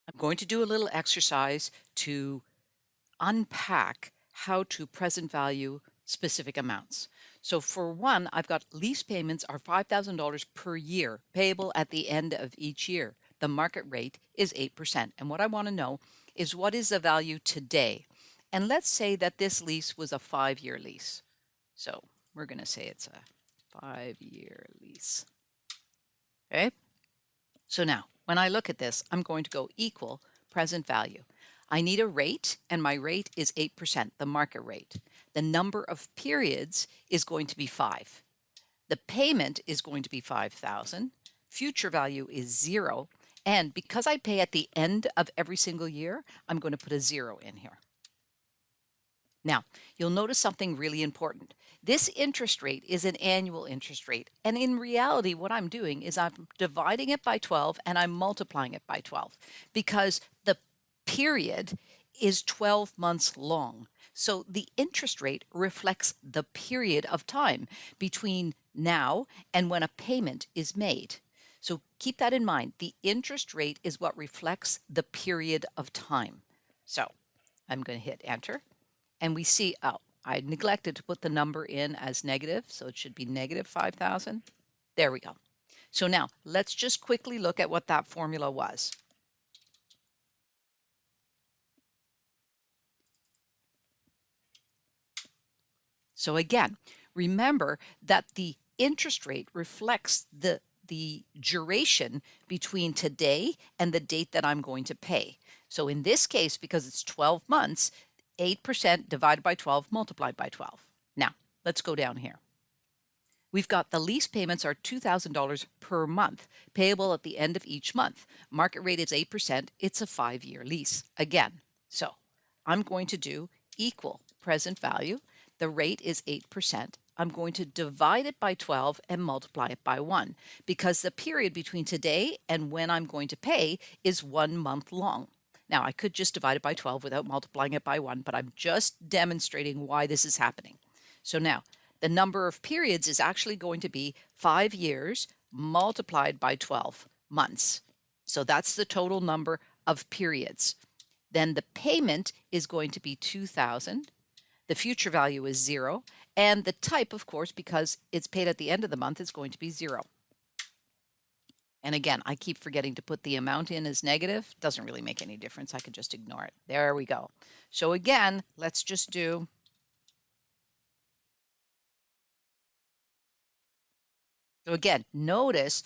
I'm going to do a little exercise to unpack how to present value specific amounts. So for one, I've got lease payments are $5,000 per year payable at the end of each year. The market rate is 8%. And what I want to know is what is the value today? And let's say that this lease was a 5-year lease. So we're going to say it's a 5-year lease. Okay. So now when I look at this, I'm going to go equal present value. I need a rate, and my rate is 8%, the market rate. The number of periods is going to be 5. The payment is going to be 5,000. Future value is 0. And because I pay at the end of every single year, I'm going to put a 0 in here. Now, you'll notice something really important. This interest rate is an annual interest rate. And in reality, what I'm doing is I'm dividing it by 12 and I'm multiplying it by 12 because the period is 12 months long. So the interest rate reflects the period of time between now and when a payment is made. So keep that in mind. The interest rate is what reflects the period of time. So I'm going to hit enter. And we see, oh, I neglected to put the number in as negative, so it should be negative 5,000. There we go. So now let's just quickly look at what that formula was. So again, remember that the interest rate reflects the duration between today and the date that I'm going to pay. So in this case, because it's 12 months, 8% divided by 12 multiplied by 12. Now, let's go down here. We've got the lease payments are $2,000 per month, payable at the end of each month. Market rate is 8%. It's a 5-year lease again. So I'm going to do equal present value. The rate is 8%. I'm going to divide it by 12 and multiply it by 1 because the period between today and when I'm going to pay is 1 month long. Now, I could just divide it by 12 without multiplying it by 1, but I'm just demonstrating why this is happening. So now, the number of periods is actually going to be 5 years multiplied by 12 months. So that's the total number of periods. Then the payment is going to be 2,000. The future value is 0. And the type, of course, because it's paid at the end of the month, is going to be 0. And again, I keep forgetting to put the amount in as negative. Doesn't really make any difference. I could just ignore it. There we go. So again, let's just do So again, notice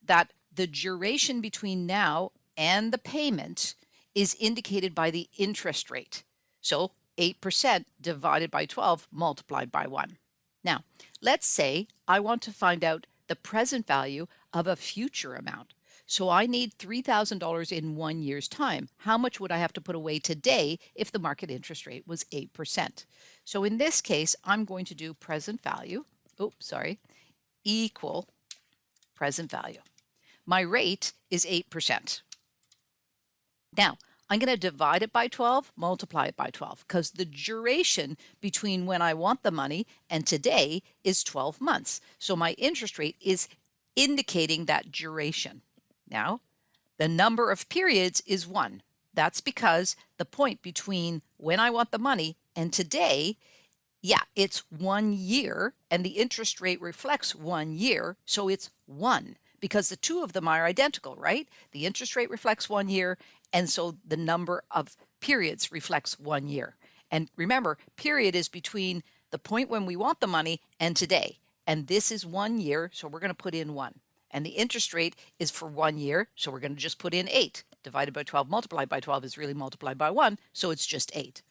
that the duration between now and the payment is indicated by the interest rate. So 8% divided by 12 multiplied by 1. Now, let's say I want to find out the present value of a future amount. So I need $3,000 in 1 year's time. How much would I have to put away today if the market interest rate was 8%? So in this case, I'm going to do present value. Equal present value. My rate is 8%. Now, I'm going to divide it by 12, multiply it by 12, because the duration between when I want the money and today is 12 months. So my interest rate is indicating that duration. Now, the number of periods is 1. That's because the point between when I want the money and today, it's 1 year, and the interest rate reflects 1 year, so it's 1 because the two of them are identical, right? The interest rate reflects 1 year, and so the number of periods reflects 1 year. And remember, period is between the point when we want the money and today. And this is 1 year, so we're going to put in 1. And the interest rate is for 1 year, so we're going to just put in 8. Divided by 12 multiplied by 12 is really multiplied by 1, so it's just 8.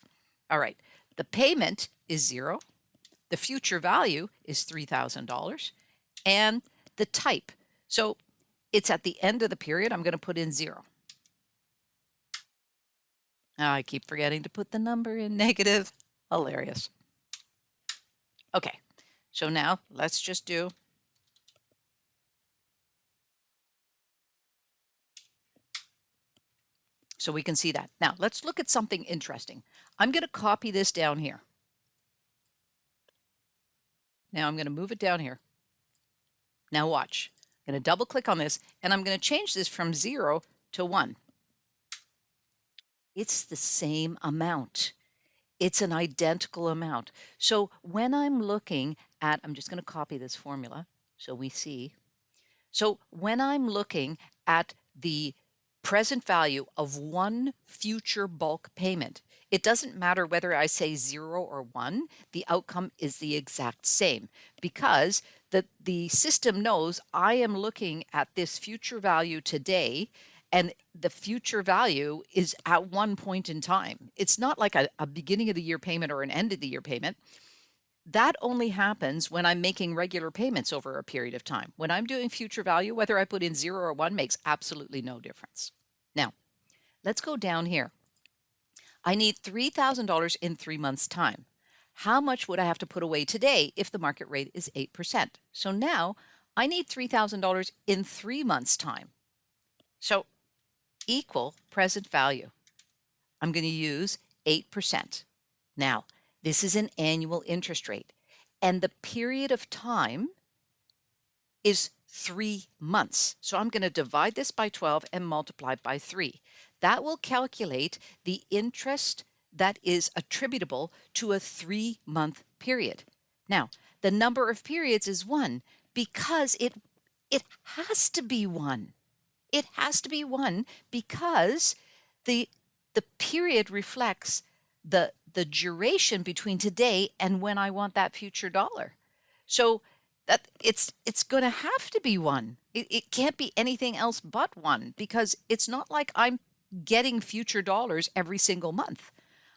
All right, the payment is 0. The future value is $3,000. And the type, so it's at the end of the period, I'm going to put in 0. I keep forgetting to put the number in negative. Hilarious. Okay, so now let's just do so we can see that. Now let's look at something interesting. I'm going to copy this down here. Now I'm going to move it down here. Now watch. I'm going to double click on this, and I'm going to change this from 0 to 1. It's the same amount. It's an identical amount. So when I'm looking at, I'm just going to copy this formula so we see. So when I'm looking at the present value of one future bulk payment, it doesn't matter whether I say 0 or 1, the outcome is the exact same because the system knows I am looking at this future value today, and the future value is at one point in time. It's not like a beginning of the year payment or an end of the year payment. That only happens when I'm making regular payments over a period of time. When I'm doing future value, whether I put in 0 or 1 makes absolutely no difference. Now, let's go down here. I need $3,000 in 3 months' time. How much would I have to put away today if the market rate is 8%? So now I need $3,000 in 3 months' time. So equal present value. I'm going to use 8%. Now, this is an annual interest rate, and the period of time is 3 months. So I'm going to divide this by 12 and multiply by 3. That will calculate the interest that is attributable to a 3-month period. Now, the number of periods is 1 because it has to be 1. It has to be 1 because the period reflects the duration between today and when I want that future dollar. So that it's going to have to be 1. It can't be anything else but 1 because it's not like I'm getting future dollars every single month.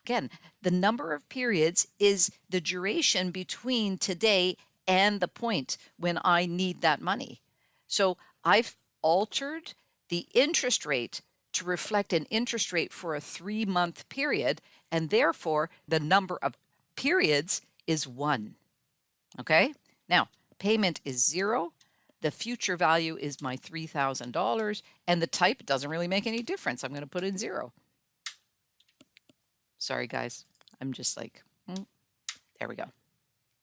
Again, the number of periods is the duration between today and the point when I need that money. So I've altered the interest rate to reflect an interest rate for a 3-month period, and therefore the number of periods is 1. Okay? Now, payment is 0. The future value is my $3,000, and the type doesn't really make any difference. I'm going to put in 0. Sorry, guys. I'm just like, there we go.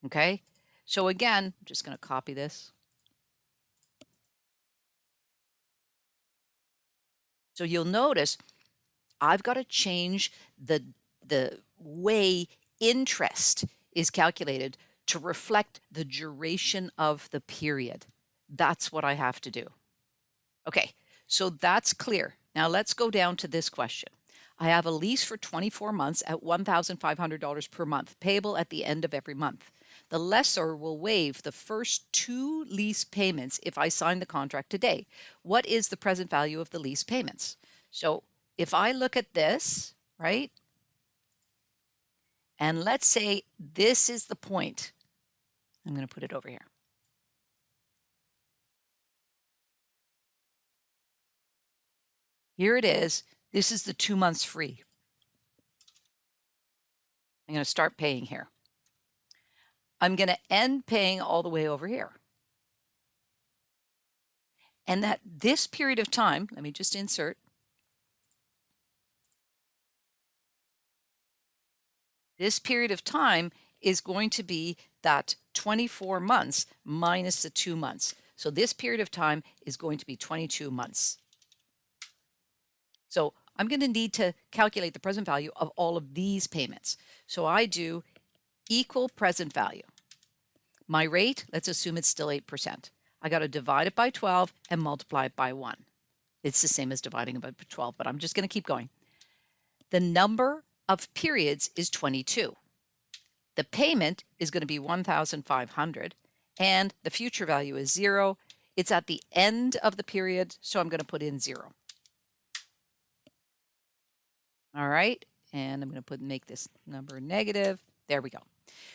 Okay? So again, I'm just going to copy this. So you'll notice I've got to change the way interest is calculated to reflect the duration of the period. That's what I have to do. Okay, so that's clear. Now let's go down to this question. I have a lease for 24 months at $1,500 per month, payable at the end of every month. The lessor will waive the first 2 lease payments if I sign the contract today. What is the present value of the lease payments? So if I look at this, right, and let's say this is the point, I'm going to put it over here. Here it is. This is the 2 months free. I'm going to start paying here. I'm going to end paying all the way over here. And that this period of time, let me just insert. This period of time is going to be that 24 months minus the 2 months. So this period of time is going to be 22 months. So I'm going to need to calculate the present value of all of these payments. So I do equal present value. My rate, let's assume it's still 8%. I got to divide it by 12 and multiply it by 1. It's the same as dividing it by 12, but I'm just going to keep going. The number of periods is 22. The payment is going to be 1,500, and the future value is 0. It's at the end of the period, so I'm going to put in 0. All right, and I'm going to make this number negative. There we go.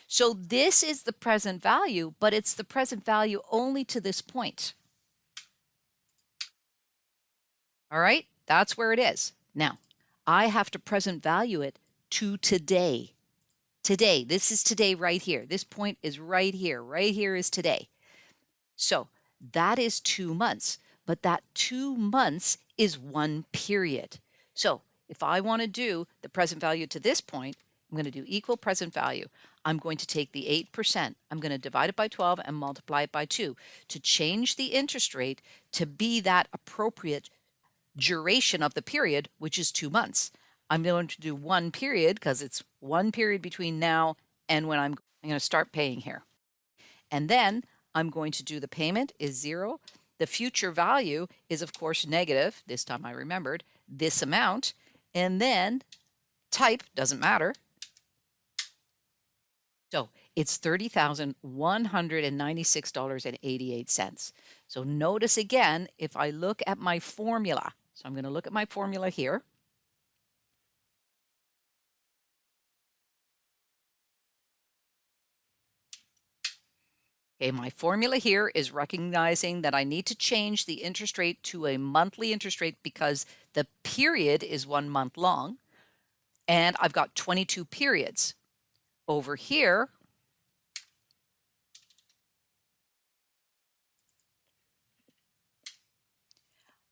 So this is the present value, but it's the present value only to this point. All right, that's where it is. Now, I have to present value it to today. Today, this is today right here. This point is right here. Right here is today. So that is 2 months, but that 2 months is 1 period. So if I want to do the present value to this point, I'm going to do equal present value. I'm going to take the 8%. I'm going to divide it by 12 and multiply it by 2 to change the interest rate to be that appropriate duration of the period, which is 2 months. I'm going to do one period because it's one period between now and when I'm going to start paying here. And then I'm going to do the payment is 0. The future value is, of course, negative. This time I remembered this amount. And then type doesn't matter. So it's $30,196.88. So notice again, if I look at my formula, so I'm going to look at my formula here. Okay, my formula here is recognizing that I need to change the interest rate to a monthly interest rate because the period is 1 month long, and I've got 22 periods. Over here,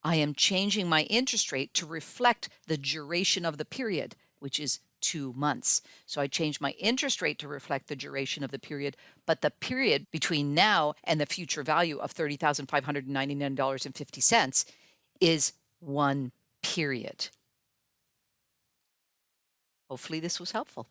I am changing my interest rate to reflect the duration of the period, which is 2 months. So I changed my interest rate to reflect the duration of the period, but the period between now and the future value of $30,599.50 is one period. Hopefully this was helpful.